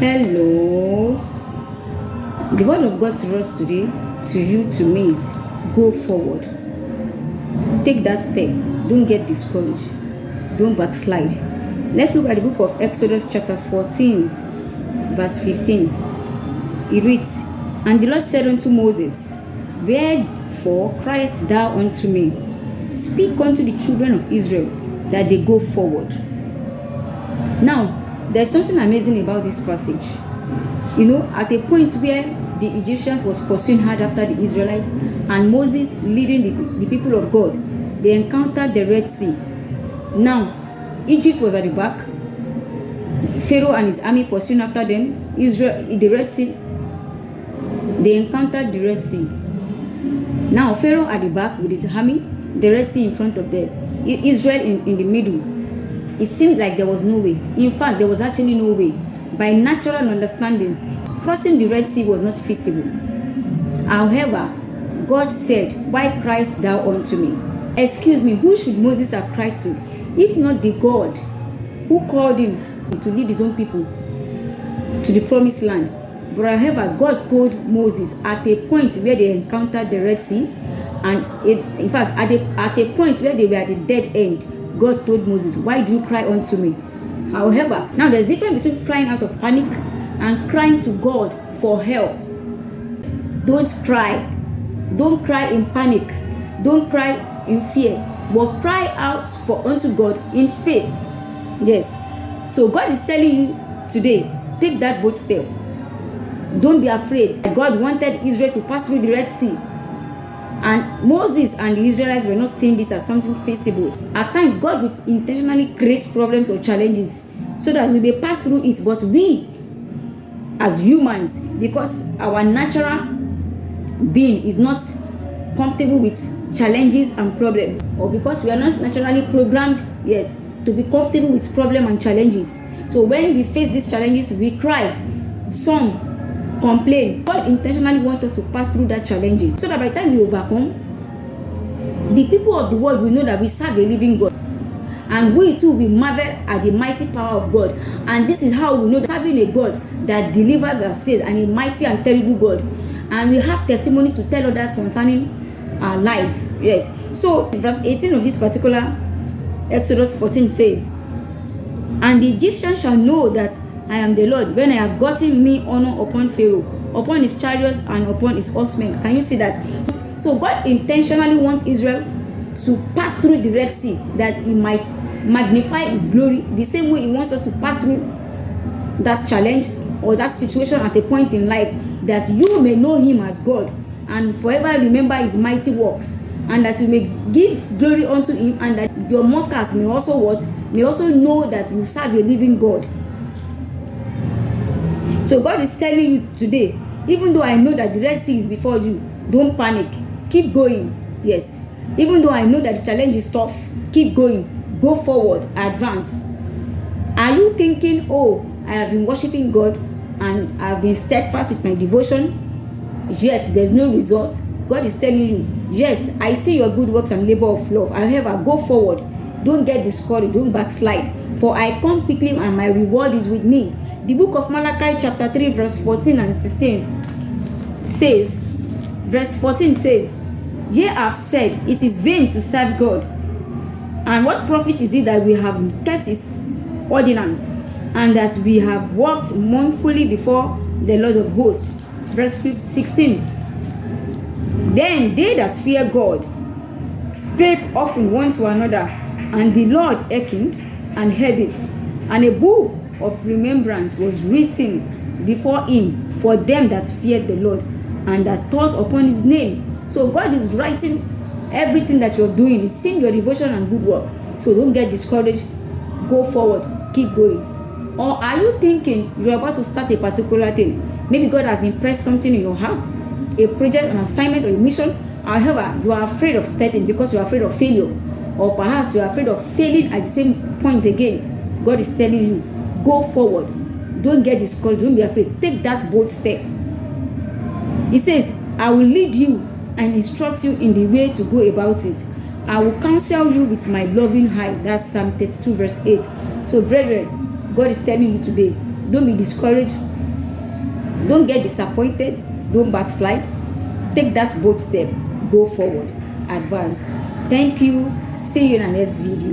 Hello. The word of God to us today, to you, to me, is go forward. Take that step. Don't get discouraged. Don't backslide. Let's look at the book of Exodus chapter 14, verse 15. It reads, "And the Lord said unto Moses, Wherefore criest thou unto me? Speak unto the children of Israel, that they go forward." Now, there's something amazing about this passage. At a point where the Egyptians was pursuing hard after the Israelites, and Moses leading the people of God, they encountered the Red Sea. Now, Egypt was at the back, Pharaoh and his army pursuing after them, the Red Sea. They encountered the Red Sea. Now, Pharaoh at the back with his army, the Red Sea in front of them, Israel in the middle. It seemed like there was no way. In fact, there was actually no way. By natural understanding, crossing the Red Sea was not feasible. However, God said, "Why criest thou unto me?" Excuse me, who should Moses have cried to, if not the God who called him to lead his own people to the promised land? But however, God told Moses at a point where they encountered the Red Sea, and in fact, at a point where they were at the dead end, God told Moses, "Why do you cry unto me?" However, now there's a difference between crying out of panic and crying to God for help. Don't cry. Don't cry in panic. Don't cry in fear. But cry out unto God in faith. Yes. So God is telling you today, take that bold step. Don't be afraid. God wanted Israel to pass through the Red Sea. And Moses and the Israelites were not seeing this as something feasible. At times, God will intentionally create problems or challenges so that we may pass through it. But we, as humans, because our natural being is not comfortable with challenges and problems, or because we are not naturally programmed, to be comfortable with problems and challenges. So when we face these challenges, we cry. Some complain. God intentionally wants us to pass through that challenges so that by the time we overcome, the people of the world will know that we serve a living God, and we too will marvel at the mighty power of God. And this is how we know that serving a God that delivers and saves, and a mighty and terrible God. And we have testimonies to tell others concerning our life. Yes. So verse 18 of this particular Exodus 14 says, "And the Egyptians shall know that I am the Lord, when I have gotten me honor upon Pharaoh, upon his chariots, and upon his horsemen." Can you see that? So God intentionally wants Israel to pass through the Red Sea, that he might magnify his glory, the same way he wants us to pass through that challenge or that situation at a point in life, that you may know him as God and forever remember his mighty works, and that you may give glory unto him, and that your mockers may also know that you serve a living God. So God is telling you today, even though I know that the Red Sea is before you, don't panic. Keep going. Yes. Even though I know that the challenge is tough, keep going. Go forward. Advance. Are you thinking, "Oh, I have been worshiping God and I have been steadfast with my devotion, yet there's no result"? God is telling you, "Yes, I see your good works and labor of love. However, go forward. Don't get discouraged. Don't backslide. For I come quickly and my reward is with me." The book of Malachi chapter 3 verse 14 and 16 says, verse 14 says, "Ye have said, it is vain to serve God. And what profit is it that we have kept his ordinance, and that we have walked mournfully before the Lord of hosts?" Verse 16, "Then they that fear God spake often one to another, and the Lord hearkened and heard it. And a book of remembrance was written before him for them that feared the Lord, and that thought upon his name." So God is writing everything that you're doing. He's seeing your devotion and good work. So don't get discouraged. Go forward. Keep going. Or are you thinking you're about to start a particular thing? Maybe God has impressed something in your heart, a project, an assignment, or a mission. However, you are afraid of starting because you are afraid of failure, or perhaps you are afraid of failing at the same point again. God is telling you, go forward. Don't get discouraged. Don't be afraid. Take that bold step. He says, "I will lead you and instruct you in the way to go about it. I will counsel you with my loving eye." That's Psalm 32 verse 8. So brethren, God is telling you today, Don't be discouraged. Don't get disappointed. Don't backslide. Take that bold step. Go forward. Advance. Thank you. See you in the next video.